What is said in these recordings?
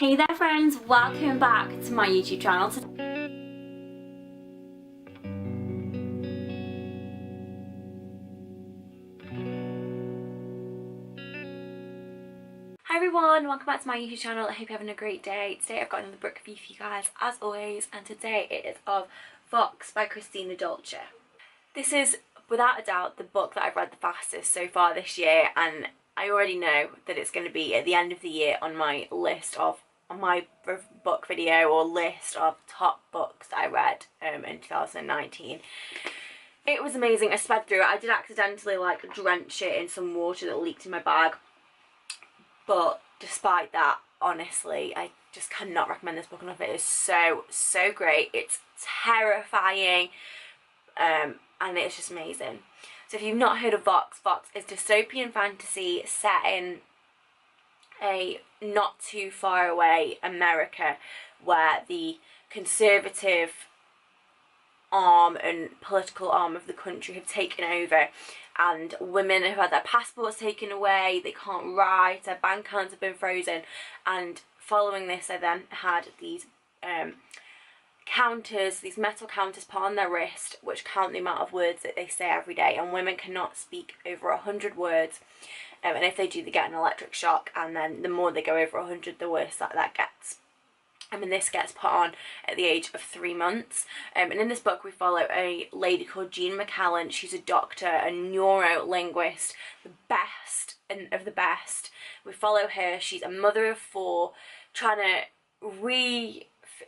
Hey there friends, welcome back to my YouTube channel. Hi everyone, welcome back to my YouTube channel. I hope you're having a great day. Today I've got another book review for you guys as always, and today it is of Vox by Christina Dalcher. This is without a doubt the book that I've read the fastest so far this year, and I already know that it's going to be at the end of the year on my list of my book video or list of top books that I read in 2019. It was amazing. I sped through it. I did accidentally drench it in some water that leaked in my bag, but despite that, honestly, I just cannot recommend this book enough. It is so great. It's terrifying, and it's just amazing. So if you've not heard of Vox, Vox is dystopian fantasy set in a not too far away America, where the conservative arm and political arm of the country have taken over, and women have had their passports taken away, they can't write, their bank accounts have been frozen, and following this I then had these counters, these metal counters put on their wrist which count the amount of words that they say every day, and women cannot speak over 100 words. And if they do, they get an electric shock, and then the more they go over 100, the worse that gets. And this gets put on at the age of 3 months. And in this book we follow a lady called Jean McKellen. She's a doctor, a neuro-linguist, the best of the best. We follow her. She's a mother of 4, trying to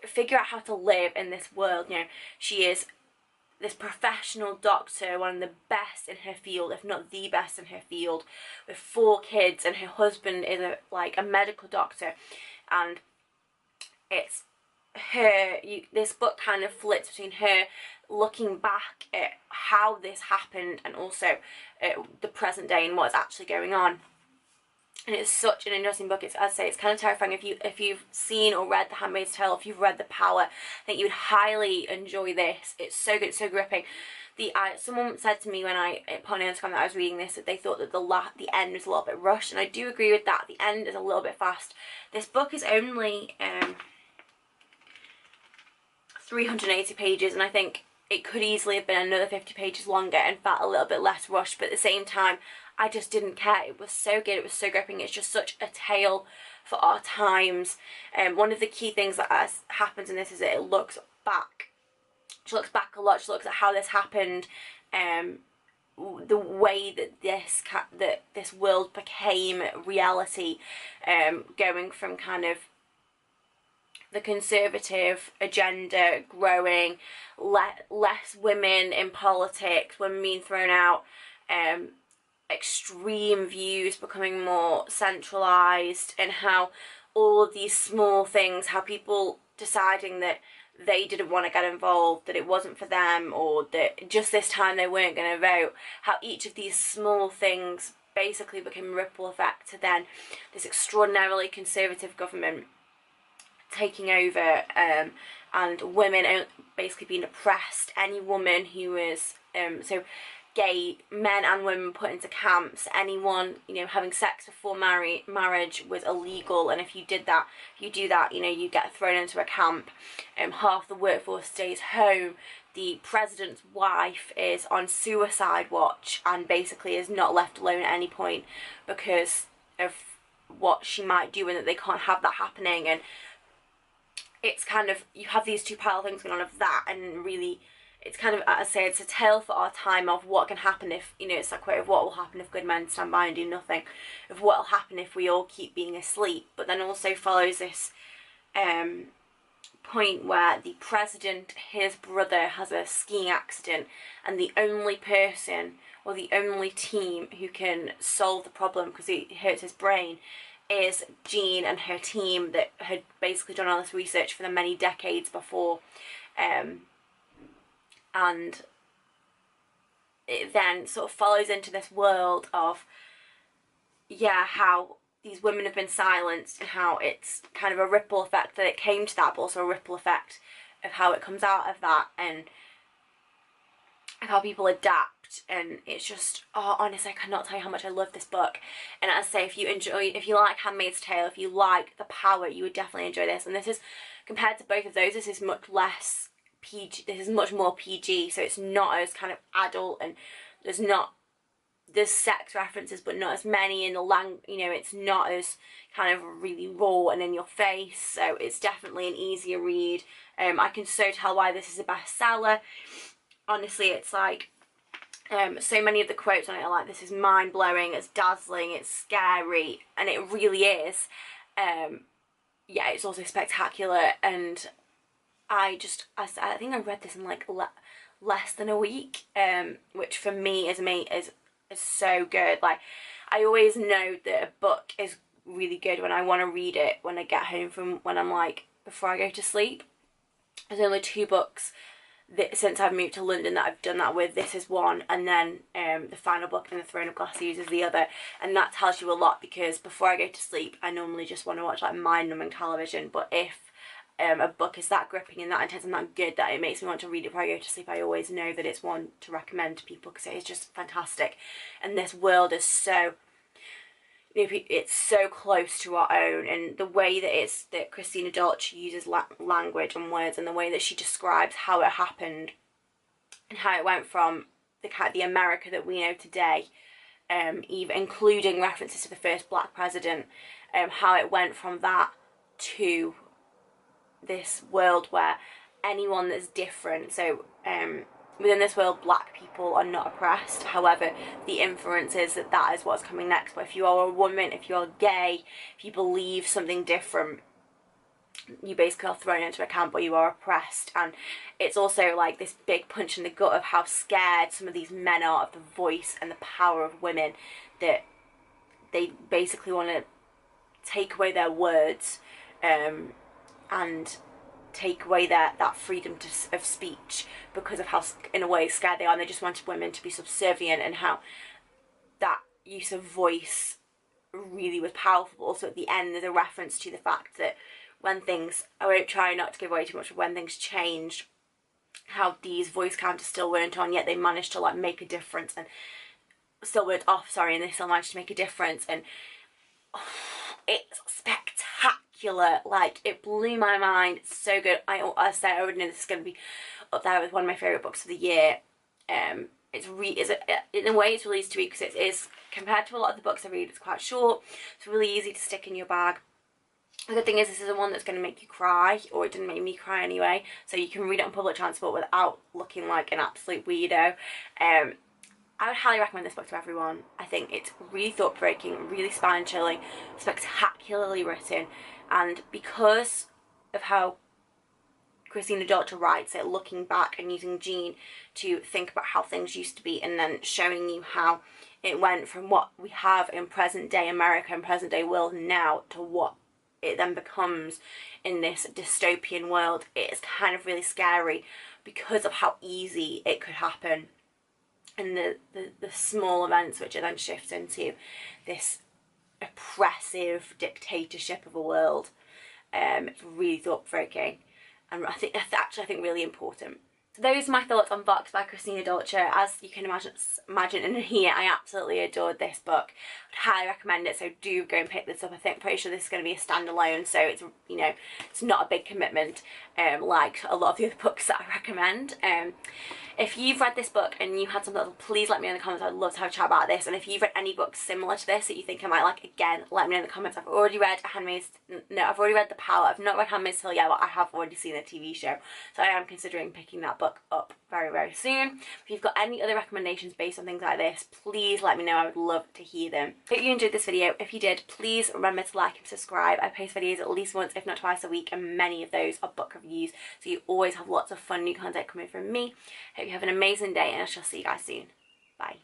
figure out how to live in this world. You know, she is this professional doctor, one of the best in her field, if not the best in her field, with 4 kids, and her husband is a medical doctor, and it's her. This book kind of flips between her looking back at how this happened and also the present day and what's actually going on. And it's such an interesting book. It's, as I say, it's kind of terrifying. If you've seen or read The Handmaid's Tale, if you've read The Power, I think you would highly enjoy this. It's so good, it's so gripping. Someone said to me when I put on Instagram that I was reading this that they thought that the end was a little bit rushed, and I do agree with that. The end is a little bit fast. This book is only 380 pages, and I think it could easily have been another 50 pages longer and felt a little bit less rushed, but at the same time I just didn't care. It was so good, it was so gripping. It's just such a tale for our times. One of the key things that happens in this is that it looks back. She looks back a lot. She looks at how this happened, the way that this world became reality, going from kind of the conservative agenda growing, less women in politics, women being thrown out, extreme views becoming more centralised, and how all of these small things, how people deciding that they didn't want to get involved, that it wasn't for them, or that just this time they weren't going to vote, how each of these small things basically became a ripple effect to then this extraordinarily conservative government taking over, and women basically being oppressed. Any woman who was so gay men and women put into camps. Anyone, you know, having sex before marriage was illegal, and if you do that, you know, you get thrown into a camp. Half the workforce stays home. The president's wife is on suicide watch and basically is not left alone at any point because of what she might do, and that they can't have that happening. And it's kind of, you have these two parallel things going on of that, and really it's kind of, as I say, it's a tale for our time of what can happen if, you know, it's that quote of what will happen if good men stand by and do nothing, of what will happen if we all keep being asleep. But then also follows this point where the president, his brother, has a skiing accident, and the only person or the only team who can solve the problem because he hurts his brain is Jean and her team that had basically done all this research for them many decades before, and it then sort of follows into this world of, yeah, how these women have been silenced, and how it's kind of a ripple effect that it came to that, but also a ripple effect of how it comes out of that, and how people adapt act, and it's just, oh, honestly, I cannot tell you how much I love this book. And as I say, if you like Handmaid's Tale, if you like The Power, you would definitely enjoy this. And this is, compared to both of those, this is much less PG, this is much more PG, so it's not as kind of adult, and there's sex references but not as many in the it's not as kind of really raw and in your face, so it's definitely an easier read. I can so tell why this is a bestseller. Honestly, it's like so many of the quotes on it are like, this is mind-blowing, it's dazzling, it's scary, and it really is. Yeah, it's also spectacular, and I think I read this in like less than a week, which for me is so good. Like, I always know that a book is really good when I want to read it when I get home from when I'm like, before I go to sleep. There's only 2 books that, since I've moved to London, that I've done that with. This is one, and then the final book in the Throne of Glass series is the other, and that tells you a lot, because before I go to sleep I normally just want to watch like mind-numbing television, but if a book is that gripping and that intense and that good that it makes me want to read it before I go to sleep, I always know that it's one to recommend to people, because it is just fantastic. And this world is so, it's so close to our own, and the way that Christina Dalcher uses language and words, and the way that she describes how it happened and how it went from the America that we know today, even including references to the first black president, how it went from that to this world where anyone that's different, so within this world black people are not oppressed. However, the inference is that is what's coming next. But if you are a woman, if you're gay, if you believe something different, you basically are thrown into a camp where you are oppressed. And it's also like this big punch in the gut of how scared some of these men are of the voice and the power of women, that they basically want to take away their words, and take away that freedom of speech, because of how, in a way, scared they are, and they just wanted women to be subservient, and how that use of voice really was powerful. Also, at the end, there's a reference to the fact that when things, I won't try not to give away too much, but when things changed, how these voice counters still weren't on, yet they managed to like make a difference, and still weren't off, sorry, and they still managed to make a difference. And it's spectacular. Like, it blew my mind. It's so good. I said I already know this is going to be up there with one of my favourite books of the year. In a way it's really easy to read, because it is, compared to a lot of the books I read, it's quite short. It's really easy to stick in your bag. The good thing is, this is the one that's going to make you cry, or it didn't make me cry anyway, so you can read it on public transport without looking like an absolute weirdo. I would highly recommend this book to everyone. I think it's really thought-provoking, really spine-chilling, spectacularly written, and because of how Christina Dalcher writes it, looking back and using Jean to think about how things used to be, and then showing you how it went from what we have in present-day America and present-day world now to what it then becomes in this dystopian world. It's kind of really scary because of how easy it could happen, and the small events which it then shifts into this oppressive dictatorship of a world. It's really thought-provoking, and I think that's actually, I think, really important. So those are my thoughts on Vox by Christina Dalcher. As you can imagine in here, I absolutely adored this book. I'd highly recommend it, so do go and pick this up. I think, pretty sure this is going to be a standalone, so it's, you know, it's not a big commitment, like a lot of the other books that I recommend. If you've read this book and you had some thoughts, please let me know in the comments. I'd love to have a chat about this. And if you've read any books similar to this that you think I might like, again, let me know in the comments. I've already read I've already read The Power. I've not read Handmaid's Tale yet, but I have already seen the TV show, so I am considering picking that book up very, very soon. If you've got any other recommendations based on things like this, please let me know. I would love to hear them. Hope you enjoyed this video. If you did, please remember to like and subscribe. I post videos at least once, if not twice a week, and many of those are book reviews, so you always have lots of fun new content coming from me. Hope you have an amazing day, and I shall see you guys soon. Bye.